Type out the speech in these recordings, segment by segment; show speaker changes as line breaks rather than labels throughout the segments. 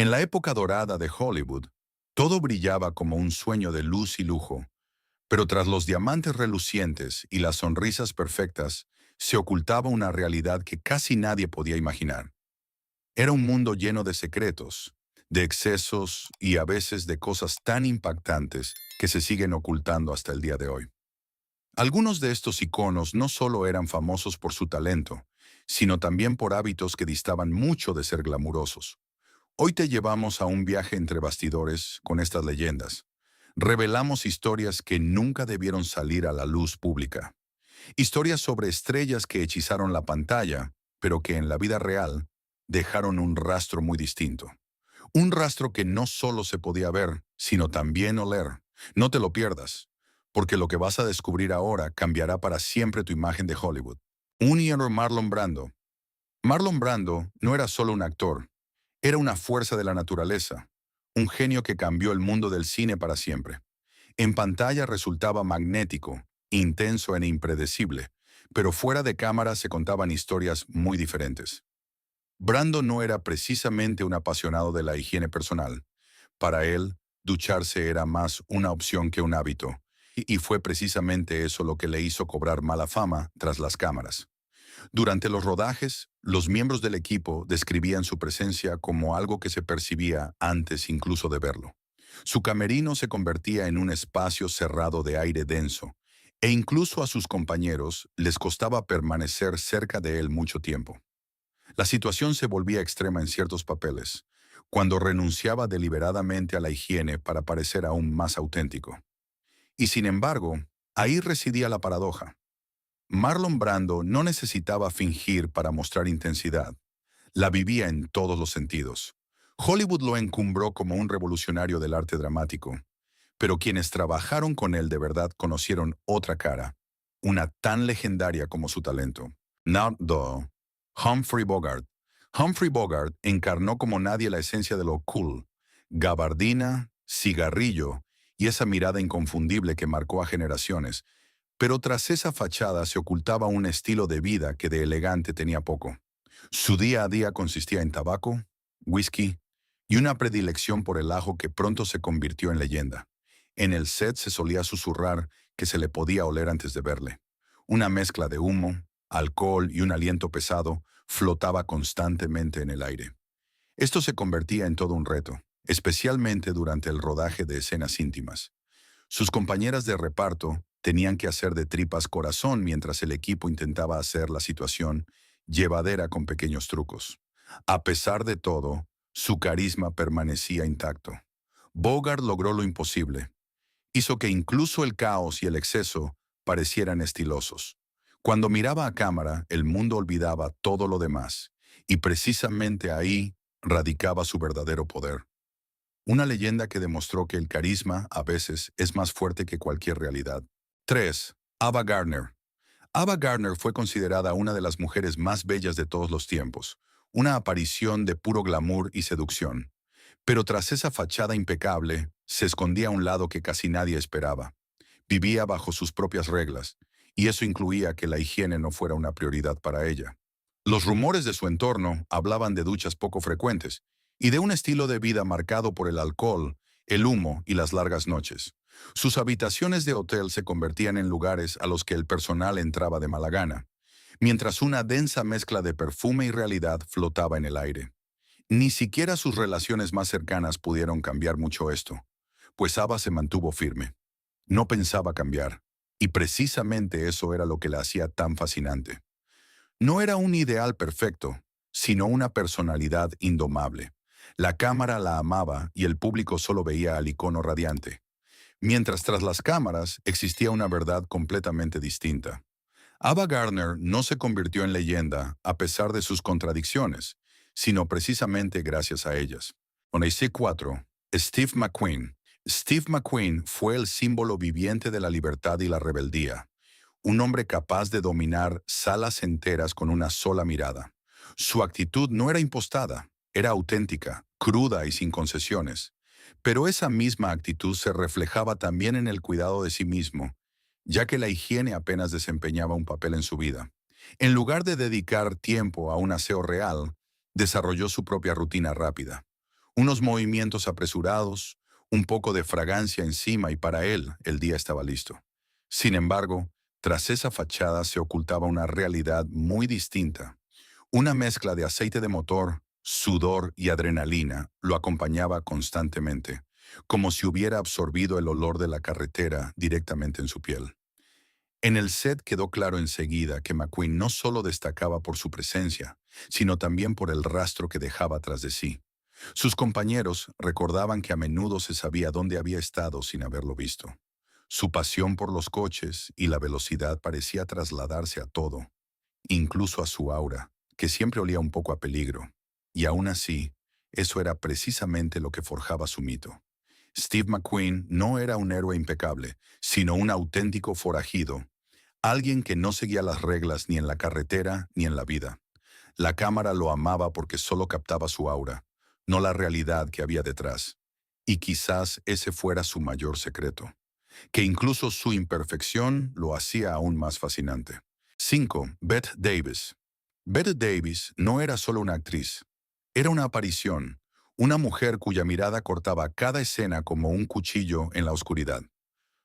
En la época dorada de Hollywood, todo brillaba como un sueño de luz y lujo, pero tras los diamantes relucientes y las sonrisas perfectas, se ocultaba una realidad que casi nadie podía imaginar. Era un mundo lleno de secretos, de excesos y a veces de cosas tan impactantes que se siguen ocultando hasta el día de hoy. Algunos de estos iconos no solo eran famosos por su talento, sino también por hábitos que distaban mucho de ser glamurosos. Hoy te llevamos a un viaje entre bastidores con estas leyendas. Revelamos historias que nunca debieron salir a la luz pública. Historias sobre estrellas que hechizaron la pantalla, pero que en la vida real dejaron un rastro muy distinto. Un rastro que no solo se podía ver, sino también oler. No te lo pierdas, porque lo que vas a descubrir ahora cambiará para siempre tu imagen de Hollywood. Un hierro Marlon Brando. Marlon Brando no era solo un actor, era una fuerza de la naturaleza, un genio que cambió el mundo del cine para siempre. En pantalla resultaba magnético, intenso e impredecible, pero fuera de cámara se contaban historias muy diferentes. Brando no era precisamente un apasionado de la higiene personal. Para él, ducharse era más una opción que un hábito, y fue precisamente eso lo que le hizo cobrar mala fama tras las cámaras. Durante los rodajes, los miembros del equipo describían su presencia como algo que se percibía antes incluso de verlo. Su camerino se convertía en un espacio cerrado de aire denso, e incluso a sus compañeros les costaba permanecer cerca de él mucho tiempo. La situación se volvía extrema en ciertos papeles, cuando renunciaba deliberadamente a la higiene para parecer aún más auténtico. Y sin embargo, ahí residía la paradoja. Marlon Brando no necesitaba fingir para mostrar intensidad. La vivía en todos los sentidos. Hollywood lo encumbró como un revolucionario del arte dramático, pero quienes trabajaron con él de verdad conocieron otra cara, una tan legendaria como su talento. Not the Humphrey Bogart. Humphrey Bogart encarnó como nadie la esencia de lo cool, gabardina, cigarrillo y esa mirada inconfundible que marcó a generaciones, pero tras esa fachada se ocultaba un estilo de vida que de elegante tenía poco. Su día a día consistía en tabaco, whisky y una predilección por el ajo que pronto se convirtió en leyenda. En el set se solía susurrar que se le podía oler antes de verle. Una mezcla de humo, alcohol y un aliento pesado flotaba constantemente en el aire. Esto se convertía en todo un reto, especialmente durante el rodaje de escenas íntimas. Sus compañeras de reparto tenían que hacer de tripas corazón mientras el equipo intentaba hacer la situación llevadera con pequeños trucos. A pesar de todo, su carisma permanecía intacto. Bogart logró lo imposible. Hizo que incluso el caos y el exceso parecieran estilosos. Cuando miraba a cámara, el mundo olvidaba todo lo demás, y precisamente ahí radicaba su verdadero poder. Una leyenda que demostró que el carisma a veces es más fuerte que cualquier realidad. 3. Ava Gardner. Ava Gardner fue considerada una de las mujeres más bellas de todos los tiempos, una aparición de puro glamour y seducción. Pero tras esa fachada impecable, se escondía un lado que casi nadie esperaba. Vivía bajo sus propias reglas, y eso incluía que la higiene no fuera una prioridad para ella. Los rumores de su entorno hablaban de duchas poco frecuentes y de un estilo de vida marcado por el alcohol, el humo y las largas noches. Sus habitaciones de hotel se convertían en lugares a los que el personal entraba de mala gana, mientras una densa mezcla de perfume y realidad flotaba en el aire. Ni siquiera sus relaciones más cercanas pudieron cambiar mucho esto, pues Ava se mantuvo firme. No pensaba cambiar, y precisamente eso era lo que la hacía tan fascinante. No era un ideal perfecto, sino una personalidad indomable. La cámara la amaba y el público solo veía al icono radiante, mientras tras las cámaras existía una verdad completamente distinta. Ava Gardner no se convirtió en leyenda a pesar de sus contradicciones, sino precisamente gracias a ellas. Onesie 4. Steve McQueen. Steve McQueen fue el símbolo viviente de la libertad y la rebeldía, un hombre capaz de dominar salas enteras con una sola mirada. Su actitud no era impostada, era auténtica, cruda y sin concesiones. Pero esa misma actitud se reflejaba también en el cuidado de sí mismo, ya que la higiene apenas desempeñaba un papel en su vida. En lugar de dedicar tiempo a un aseo real, desarrolló su propia rutina rápida. Unos movimientos apresurados, un poco de fragancia encima y para él el día estaba listo. Sin embargo, tras esa fachada se ocultaba una realidad muy distinta. Una mezcla de aceite de motor, sudor y adrenalina lo acompañaba constantemente, como si hubiera absorbido el olor de la carretera directamente en su piel. En el set quedó claro enseguida que McQueen no solo destacaba por su presencia, sino también por el rastro que dejaba tras de sí. Sus compañeros recordaban que a menudo se sabía dónde había estado sin haberlo visto. Su pasión por los coches y la velocidad parecía trasladarse a todo, incluso a su aura, que siempre olía un poco a peligro. Y aún así, eso era precisamente lo que forjaba su mito. Steve McQueen no era un héroe impecable, sino un auténtico forajido, alguien que no seguía las reglas ni en la carretera ni en la vida. La cámara lo amaba porque solo captaba su aura, no la realidad que había detrás. Y quizás ese fuera su mayor secreto, que incluso su imperfección lo hacía aún más fascinante. 5. Bette Davis. Bette Davis no era solo una actriz, era una aparición, una mujer cuya mirada cortaba cada escena como un cuchillo en la oscuridad.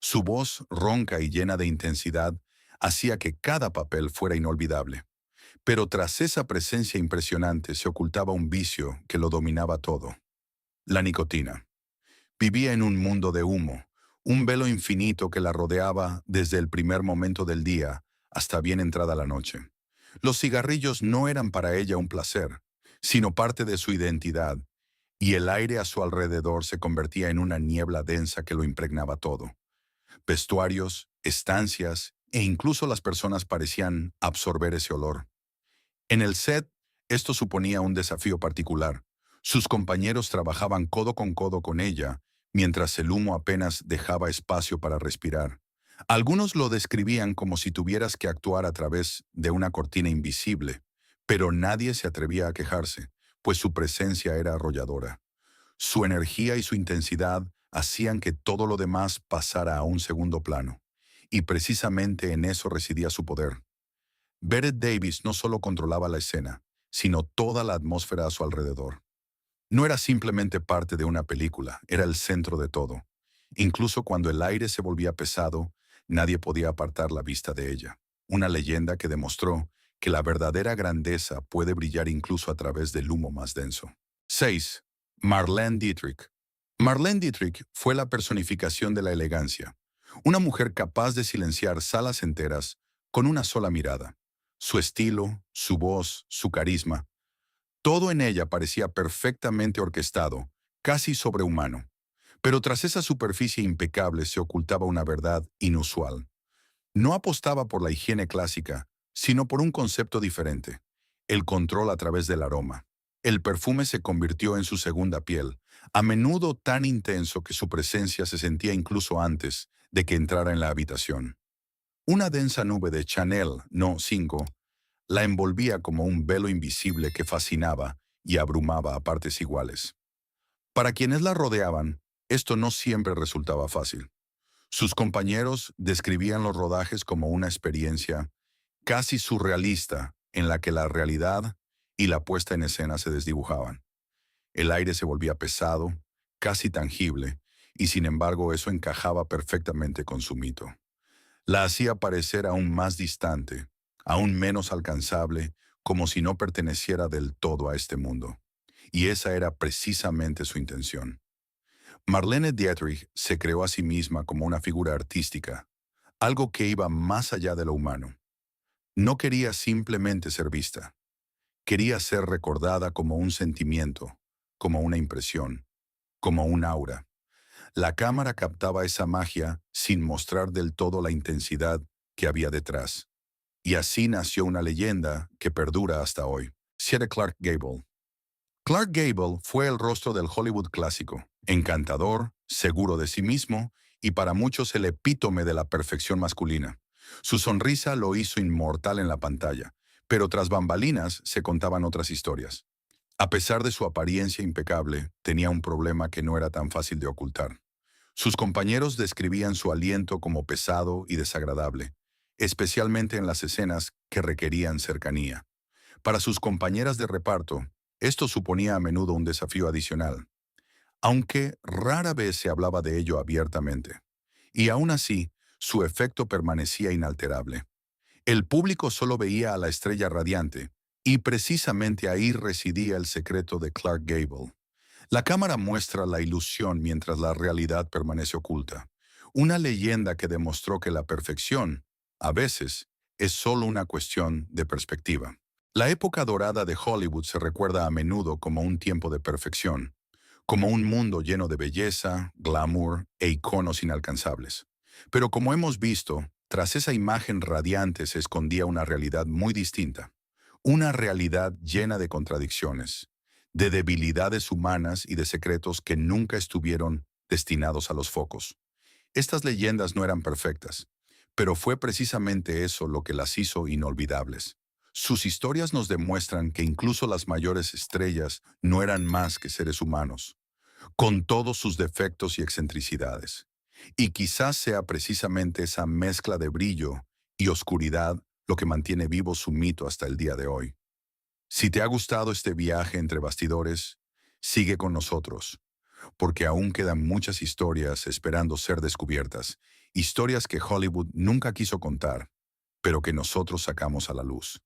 Su voz, ronca y llena de intensidad, hacía que cada papel fuera inolvidable. Pero tras esa presencia impresionante se ocultaba un vicio que lo dominaba todo: la nicotina. Vivía en un mundo de humo, un velo infinito que la rodeaba desde el primer momento del día hasta bien entrada la noche. Los cigarrillos no eran para ella un placer, sino parte de su identidad, y el aire a su alrededor se convertía en una niebla densa que lo impregnaba todo. Vestuarios, estancias e incluso las personas parecían absorber ese olor. En el set, esto suponía un desafío particular. Sus compañeros trabajaban codo con ella, mientras el humo apenas dejaba espacio para respirar. Algunos lo describían como si tuvieras que actuar a través de una cortina invisible, pero nadie se atrevía a quejarse, pues su presencia era arrolladora. Su energía y su intensidad hacían que todo lo demás pasara a un segundo plano, y precisamente en eso residía su poder. Bette Davis no solo controlaba la escena, sino toda la atmósfera a su alrededor. No era simplemente parte de una película, era el centro de todo. Incluso cuando el aire se volvía pesado, nadie podía apartar la vista de ella. Una leyenda que demostró que la verdadera grandeza puede brillar incluso a través del humo más denso. 6. Marlene Dietrich. Marlene Dietrich fue la personificación de la elegancia, una mujer capaz de silenciar salas enteras con una sola mirada. Su estilo, su voz, su carisma, todo en ella parecía perfectamente orquestado, casi sobrehumano. Pero tras esa superficie impecable se ocultaba una verdad inusual. No apostaba por la higiene clásica, sino por un concepto diferente: el control a través del aroma. El perfume se convirtió en su segunda piel, a menudo tan intenso que su presencia se sentía incluso antes de que entrara en la habitación. Una densa nube de Chanel No. 5 la envolvía como un velo invisible que fascinaba y abrumaba a partes iguales. Para quienes la rodeaban, esto no siempre resultaba fácil. Sus compañeros describían los rodajes como una experiencia casi surrealista en la que la realidad y la puesta en escena se desdibujaban. El aire se volvía pesado, casi tangible, y sin embargo eso encajaba perfectamente con su mito. La hacía parecer aún más distante, aún menos alcanzable, como si no perteneciera del todo a este mundo. Y esa era precisamente su intención. Marlene Dietrich se creó a sí misma como una figura artística, algo que iba más allá de lo humano. No quería simplemente ser vista, quería ser recordada como un sentimiento, como una impresión, como un aura. La cámara captaba esa magia sin mostrar del todo la intensidad que había detrás. Y así nació una leyenda que perdura hasta hoy. 7. Clark Gable. Clark Gable fue el rostro del Hollywood clásico, encantador, seguro de sí mismo y para muchos el epítome de la perfección masculina. Su sonrisa lo hizo inmortal en la pantalla, pero tras bambalinas se contaban otras historias. A pesar de su apariencia impecable, tenía un problema que no era tan fácil de ocultar. Sus compañeros describían su aliento como pesado y desagradable, especialmente en las escenas que requerían cercanía. Para sus compañeras de reparto, esto suponía a menudo un desafío adicional. aunque rara vez se hablaba de ello abiertamente. Y aún así, su efecto permanecía inalterable. El público solo veía a la estrella radiante, y precisamente ahí residía el secreto de Clark Gable. La cámara muestra la ilusión mientras la realidad permanece oculta. Una leyenda que demostró que la perfección, a veces, es solo una cuestión de perspectiva. La época dorada de Hollywood se recuerda a menudo como un tiempo de perfección, como un mundo lleno de belleza, glamour e iconos inalcanzables. Pero como hemos visto, tras esa imagen radiante se escondía una realidad muy distinta, una realidad llena de contradicciones, de debilidades humanas y de secretos que nunca estuvieron destinados a los focos. Estas leyendas no eran perfectas, pero fue precisamente eso lo que las hizo inolvidables. Sus historias nos demuestran que incluso las mayores estrellas no eran más que seres humanos, con todos sus defectos y excentricidades. Y quizás sea precisamente esa mezcla de brillo y oscuridad lo que mantiene vivo su mito hasta el día de hoy. Si te ha gustado este viaje entre bastidores, sigue con nosotros, porque aún quedan muchas historias esperando ser descubiertas, historias que Hollywood nunca quiso contar, pero que nosotros sacamos a la luz.